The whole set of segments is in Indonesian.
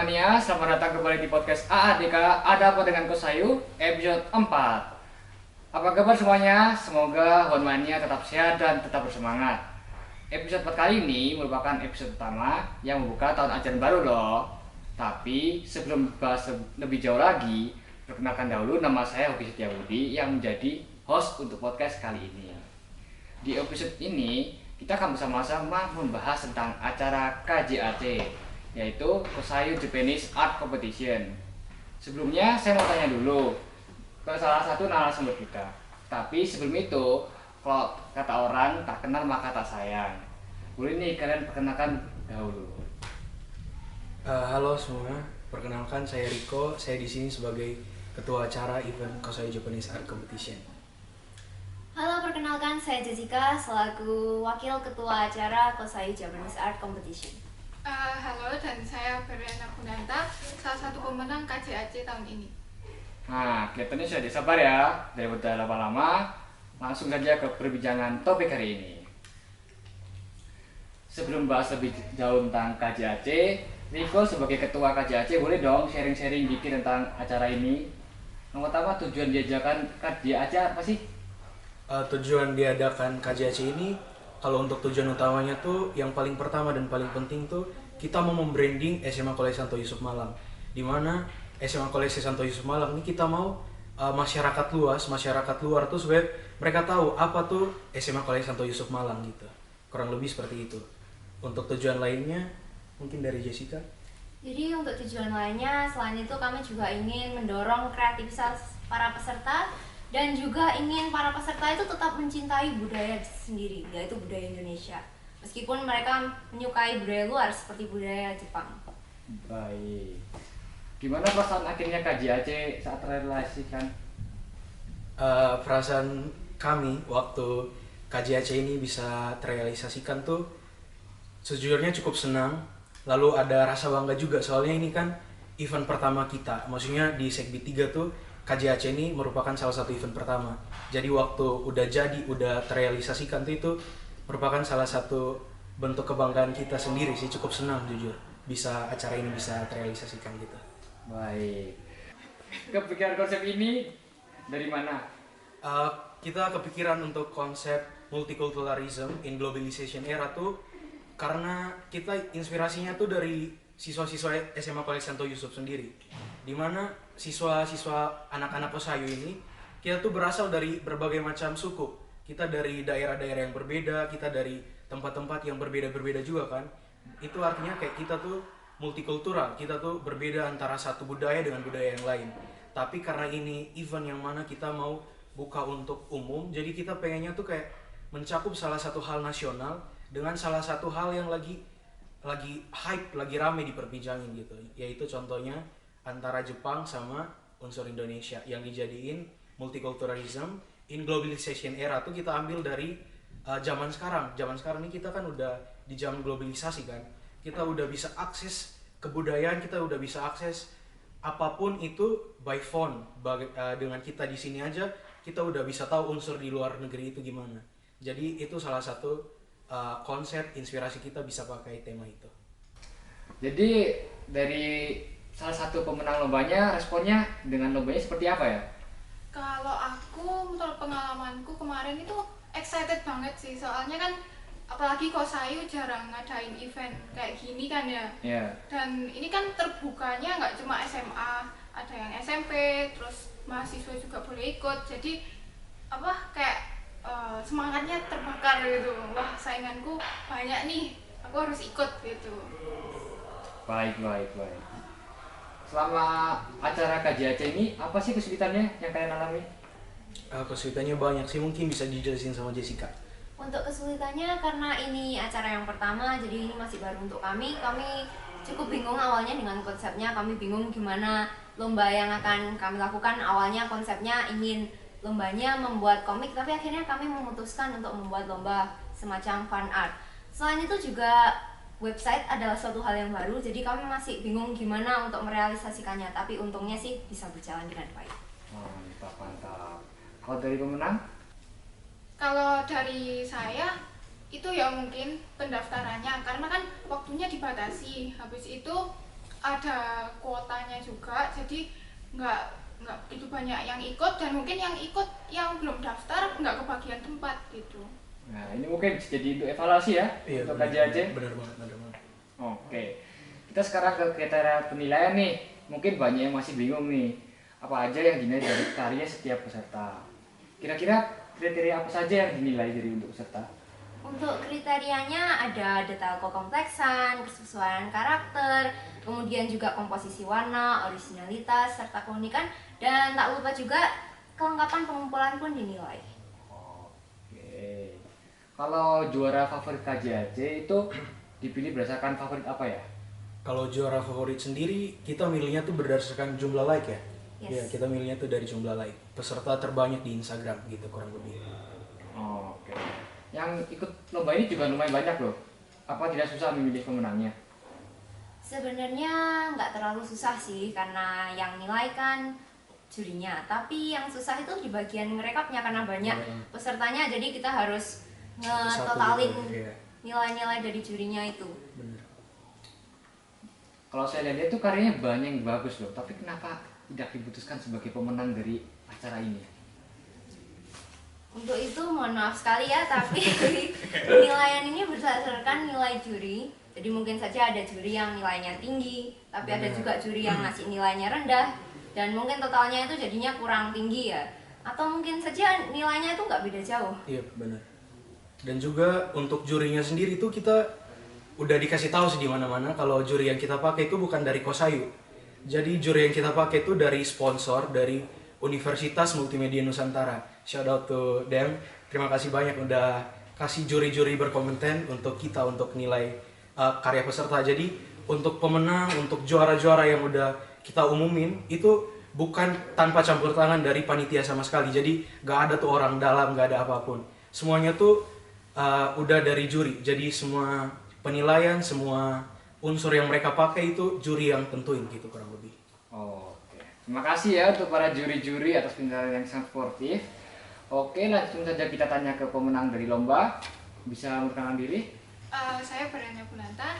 Mania, selamat datang kembali di podcast AADK Ada Apa Dengan Kosayu episode 4. Apa kabar semuanya? Semoga Mania tetap sehat dan tetap bersemangat. Episode 4 kali ini merupakan episode pertama yang membuka tahun ajaran baru loh. Tapi sebelum bahas lebih jauh lagi, perkenalkan dahulu nama saya Hoki Setiabudi yang menjadi host untuk podcast kali ini. Di episode ini kita akan bersama-sama membahas tentang acara KJAC, yaitu Kosayu Japanese Art Competition. Sebelumnya saya mau tanya dulu ke salah satu narasumber kita. Tapi sebelum itu, kalau kata orang tak kenal maka tak sayang. Boleh nih kalian perkenalkan dahulu. Halo semua, perkenalkan saya Riko. Saya di sini sebagai ketua acara event Kosayu Japanese Art Competition. Halo, perkenalkan saya Jessica selaku wakil ketua acara Kosayu Japanese Art Competition. Halo, dan saya Berliana Gunanta, salah satu pemenang KJAC tahun ini. Nah, kelihatannya sudah sabar ya. Daripada lama-lama, langsung saja ke perbincangan topik hari ini. Sebelum bahas lebih jauh tentang KJAC, Riko sebagai ketua KJAC boleh dong sharing-sharing dikit tentang acara ini. Yang pertama, tujuan diajakan KJAC apa sih? Tujuan diadakan KJAC ini, kalau untuk tujuan utamanya tuh yang paling pertama dan paling penting tuh kita mau membranding SMA Kolej Santo Yusuf Malang. Dimana SMA Kolej Santo Yusuf Malang ini kita mau masyarakat luar tuh supaya mereka tahu apa tuh SMA Kolej Santo Yusuf Malang gitu. Kurang lebih seperti itu. Untuk tujuan lainnya mungkin dari Jessica. Jadi untuk tujuan lainnya, selain itu kami juga ingin mendorong kreativitas para peserta dan juga ingin para peserta itu tetap mencintai budaya sendiri, yaitu budaya Indonesia. Meskipun mereka menyukai budaya luar seperti budaya Jepang. Baik. Gimana perasaan akhirnya KJAC saat terrealisasikan? Perasaan kami waktu KJAC ini bisa terrealisasikan tuh sejujurnya cukup senang. Lalu ada rasa bangga juga soalnya ini kan event pertama kita. Maksudnya di Sekbi 3 tuh KJAC ini merupakan salah satu event pertama. Jadi waktu udah terrealisasikan tuh itu merupakan salah satu bentuk kebanggaan kita sendiri sih. Cukup senang jujur bisa acara ini bisa terrealisasikan gitu. Baik. Kepikiran konsep ini dari mana? Kita kepikiran untuk konsep multiculturalism in globalization era tuh karena kita inspirasinya tuh dari siswa-siswa SMA Kolej Santo Yusuf sendiri. Dimana siswa-siswa anak-anak Kosayu ini kita tuh berasal dari berbagai macam suku. Kita dari daerah-daerah yang berbeda, kita dari tempat-tempat yang berbeda-berbeda juga kan. Itu artinya kayak kita tuh multikultural, kita tuh berbeda antara satu budaya dengan budaya yang lain. Tapi karena ini event yang mana kita mau buka untuk umum, jadi kita pengennya tuh kayak mencakup salah satu hal nasional dengan salah satu hal yang lagi hype, lagi rame diperbincangin gitu. Yaitu contohnya antara Jepang sama unsur Indonesia yang dijadiin multiculturalism in globalization era tuh kita ambil dari zaman sekarang. Zaman sekarang ini kita kan udah di zaman globalisasi kan. Kita udah bisa akses kebudayaan, kita udah bisa akses apapun itu by phone. Dengan kita di sini aja kita udah bisa tahu unsur di luar negeri itu gimana. Jadi itu salah satu konsep inspirasi kita bisa pakai tema itu. Jadi dari salah satu pemenang lombanya, responnya dengan lombanya seperti apa ya? Kalau aku, menurut pengalamanku kemarin itu excited banget sih, soalnya kan apalagi Kosayu jarang ngadain event kayak gini kan ya. Ya. Dan ini kan terbukanya nggak cuma SMA, ada yang SMP, terus mahasiswa juga boleh ikut. Jadi kayak semangatnya terbakar gitu. Wah, sainganku banyak nih, aku harus ikut gitu. Baik. Selama acara KJAC ini, apa sih kesulitannya yang kalian alami? Kesulitannya banyak sih, mungkin bisa dijelasin sama Jessica. Untuk kesulitannya karena ini acara yang pertama, jadi ini masih baru untuk kami. Kami cukup bingung awalnya dengan konsepnya, kami bingung gimana lomba yang akan kami lakukan. Awalnya konsepnya ingin lombanya membuat komik, tapi akhirnya kami memutuskan untuk membuat lomba semacam fan art. Selain itu juga website adalah suatu hal yang baru, jadi kami masih bingung gimana untuk merealisasikannya, tapi untungnya sih bisa berjalan dengan baik. Mantap. Kalau dari pemenang? Kalau dari saya itu ya mungkin pendaftarannya, karena kan waktunya dibatasi. Habis itu ada kuotanya juga, jadi nggak itu banyak yang ikut, dan mungkin yang ikut yang belum daftar nggak kebagian tempat gitu. Nah, ini mungkin bisa jadi untuk evaluasi ya, Iya, untuk benar, KJAJ. benar banget. Oke, kita sekarang ke kriteria penilaian nih. Mungkin banyak yang masih bingung nih, apa aja yang dinilai dari karya setiap peserta. Kira-kira kriteria apa saja yang dinilai dari untuk peserta? Untuk kriterianya ada detail kekompleksan, kesesuaian karakter, kemudian juga komposisi warna, originalitas, serta keunikan, dan tak lupa juga kelengkapan pengumpulan pun dinilai. Oke, kalau juara favorit KJAJ itu dipilih berdasarkan favorit apa ya? Kalau juara favorit sendiri, kita milihnya tuh berdasarkan jumlah like ya. Yes. Iya, kita milihnya tuh dari jumlah like. Peserta terbanyak di Instagram gitu kurang lebih. Oke, yang ikut lomba ini juga lumayan banyak loh. Apa tidak susah memilih pemenangnya? Sebenarnya nggak terlalu susah sih, karena yang nilai kan jurinya. Tapi yang susah itu di bagian ngerekapnya, karena banyak pesertanya, jadi kita harus ngetotalin Satu gitu, iya. nilai-nilai dari jurinya itu. Bener. Kalau saya lihat itu karyanya banyak yang bagus loh, tapi kenapa tidak diputuskan sebagai pemenang dari acara ini? Untuk itu mohon maaf sekali ya, tapi penilaian ini berdasarkan nilai juri. Jadi mungkin saja ada juri yang nilainya tinggi, tapi ada juga juri yang ngasih nilainya rendah, dan mungkin totalnya itu jadinya kurang tinggi ya. Atau mungkin saja nilainya itu nggak beda jauh. Iya, benar. Dan juga untuk jurinya sendiri tuh kita udah dikasih tahu sih di mana-mana kalau juri yang kita pakai itu bukan dari Kosayu. Jadi juri yang kita pakai itu dari sponsor dari Universitas Multimedia Nusantara. Shout out to them. Terima kasih banyak udah kasih juri-juri berkompeten untuk kita untuk nilai karya peserta. Jadi untuk pemenang, untuk juara-juara yang udah kita umumin itu bukan tanpa campur tangan dari panitia sama sekali. Jadi gak ada tuh orang dalam, gak ada apapun. Semuanya tuh udah dari juri. Jadi semua penilaian, semua unsur yang mereka pakai itu juri yang tentuin gitu kurang lebih. Oke, terima kasih ya untuk para juri-juri atas penilaian yang sangat sportif. Oke, langsung saja kita tanya ke pemenang dari lomba. Bisa memperkenalkan diri? Saya Beranya Bunanta,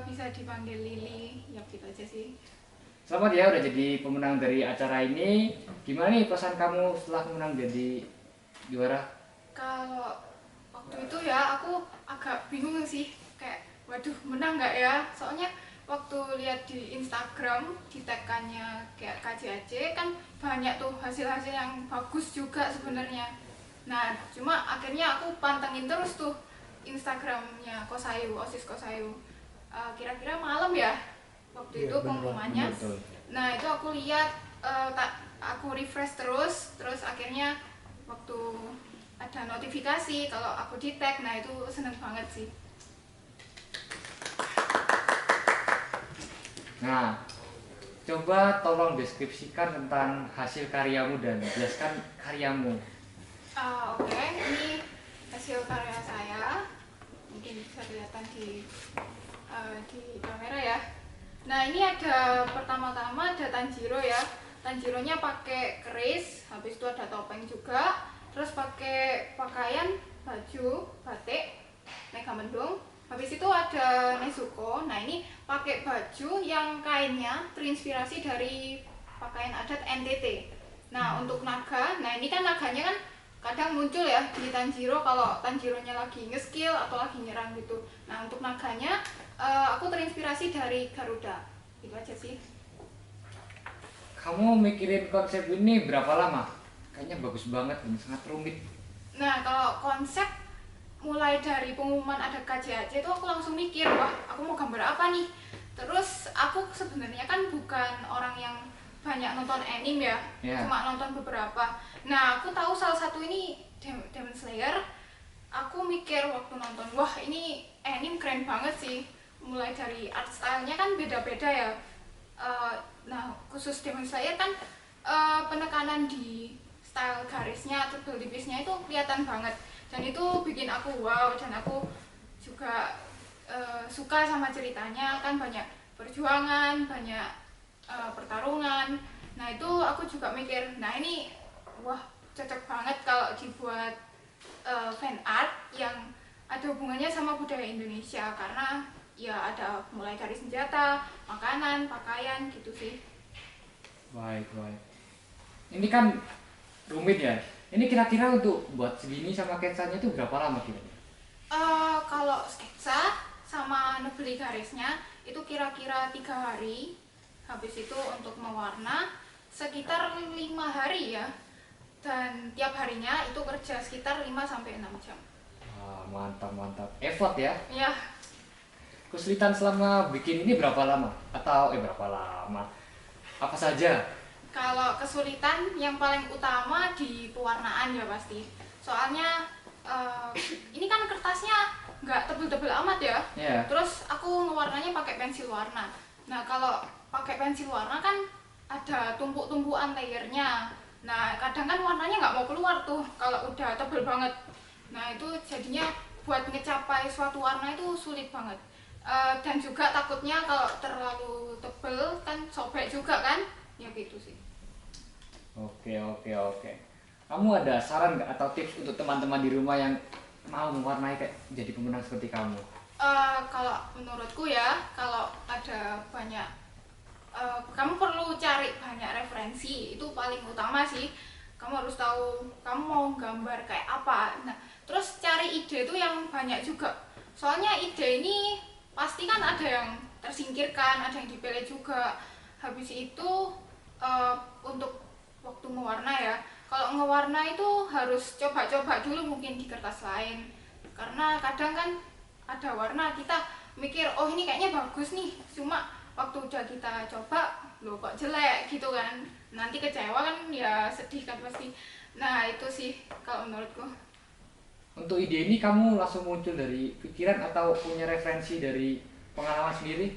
bisa dipanggil Lili, ya gitu aja sih. Selamat ya udah jadi pemenang dari acara ini. Gimana nih perasaan kamu setelah menang jadi juara? Kalau waktu itu ya aku agak bingung sih, kayak waduh menang nggak ya? Soalnya waktu lihat di Instagram di tag-nya kayak KJAJ kan banyak tuh hasil-hasil yang bagus juga sebenarnya. Nah cuma akhirnya aku pantengin terus tuh Instagramnya Kosayu, OSIS Kosayu. Kira-kira malam ya waktu Iya, itu bener, pengumumannya. betul. Nah itu aku lihat, aku refresh terus akhirnya waktu ada notifikasi kalau aku di tag, nah itu seneng banget sih. Nah, coba tolong deskripsikan tentang hasil karyamu dan jelaskan karyamu. Oke, ini hasil karya saya, mungkin bisa kelihatan di kamera ya. Nah ini ada pertama-tama ada Tanjiro ya. Tanjironya pakai keris, habis itu ada topeng juga, terus pakai pakaian baju batik mega mendung. Habis itu ada Nezuko. Nah ini pakai baju yang kainnya terinspirasi dari pakaian adat NTT. Nah untuk naga, nah ini kan naganya kan kadang muncul ya di Tanjiro kalau Tanjironya lagi nge-skill atau lagi nyerang gitu. Nah untuk naganya aku terinspirasi dari Garuda. Itu aja sih. Kamu mikirin konsep ini berapa lama? Kayaknya bagus banget dan sangat rumit. Nah kalau konsep mulai dari pengumuman ada KJAJ itu aku langsung mikir, wah aku mau gambar apa nih. Terus aku sebenarnya kan bukan orang yang banyak nonton anime ya, Yeah. cuma nonton beberapa. Nah aku tahu salah satu ini Demon Slayer. Aku mikir waktu nonton, wah ini anime keren banget sih. Mulai dari art stylenya kan beda-beda ya. Nah khusus Demon Slayer kan penekanan di style garisnya, tebel tipisnya itu kelihatan banget. Dan itu bikin aku wow, dan aku juga suka sama ceritanya, kan banyak perjuangan, banyak pertarungan. Nah itu aku juga mikir, nah ini wah cocok banget kalau dibuat fan art yang ada hubungannya sama budaya Indonesia, karena ya ada mulai dari senjata, makanan, pakaian gitu sih. Baik, baik. Ini kan rumit ya. Ini kira-kira untuk buat segini sama sketsanya itu berapa lama kira-kira? Kalau sketsa sama nebeli garisnya itu kira-kira 3 hari. Habis itu untuk mewarna sekitar 5 hari ya. Dan tiap harinya itu kerja sekitar 5 sampai 6 jam. Wah, mantap, mantap. Effort ya. Ya, Kesulitan selama bikin ini berapa lama? Atau berapa lama? Apa saja? kalau kesulitan yang paling utama di pewarnaan ya pasti. Soalnya ini kan kertasnya nggak tebel-tebel amat ya. Ya. Terus aku ngewarnanya pakai pensil warna. Nah kalau pakai pensil warna kan ada tumpuk-tumpukan layernya. Nah kadang kan warnanya nggak mau keluar tuh kalau udah tebel banget. Nah itu jadinya buat ngecapai suatu warna itu sulit banget. Dan juga takutnya kalau terlalu tebel kan sobek juga kan. Ya gitu sih. Oke, oke, oke. Kamu ada saran nggak atau tips untuk teman-teman di rumah yang mau mewarnai kayak jadi pemenang seperti kamu? Kalau menurutku ya, kalau ada banyak, kamu perlu cari banyak referensi, itu paling utama sih. Kamu harus tahu kamu mau gambar kayak apa. Nah, terus cari ide itu yang banyak juga. Soalnya ide ini pasti kan ada yang tersingkirkan, ada yang dipilih juga. Habis itu untuk waktu mewarna ya. Kalau ngewarna itu harus coba-coba dulu mungkin di kertas lain. Karena kadang kan ada warna kita mikir oh ini kayaknya bagus nih, cuma waktu udah kita coba loh kok jelek gitu kan, nanti kecewa kan ya sedih kan pasti. Nah itu sih kalau menurutku. Untuk ide ini kamu langsung muncul dari pikiran atau punya referensi dari pengalaman sendiri?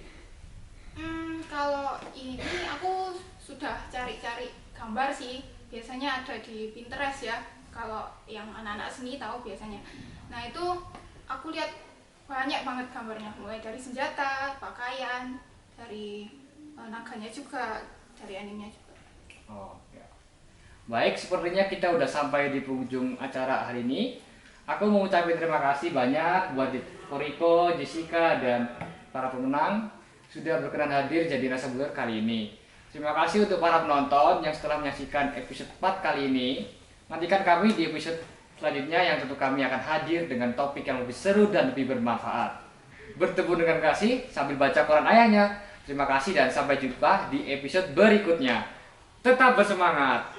Kalau ini aku sudah cari-cari gambar sih, biasanya ada di Pinterest ya, kalau yang anak-anak seni tahu biasanya. Nah itu aku lihat banyak banget gambarnya, mulai dari senjata, pakaian, dari naganya juga, dari animenya juga. Oh, ya. Baik, sepertinya kita udah sampai di penghujung acara hari ini. Aku mau ucapin terima kasih banyak buat Koriko, Jessica, dan para pemenang sudah berkenan hadir jadi narasumber kali ini. Terima kasih untuk para penonton yang setelah menyaksikan episode 4 kali ini. Nantikan kami di episode selanjutnya yang tentu kami akan hadir dengan topik yang lebih seru dan lebih bermanfaat. Bertemu dengan kasih sambil baca koran ayahnya. Terima kasih dan sampai jumpa di episode berikutnya. Tetap bersemangat.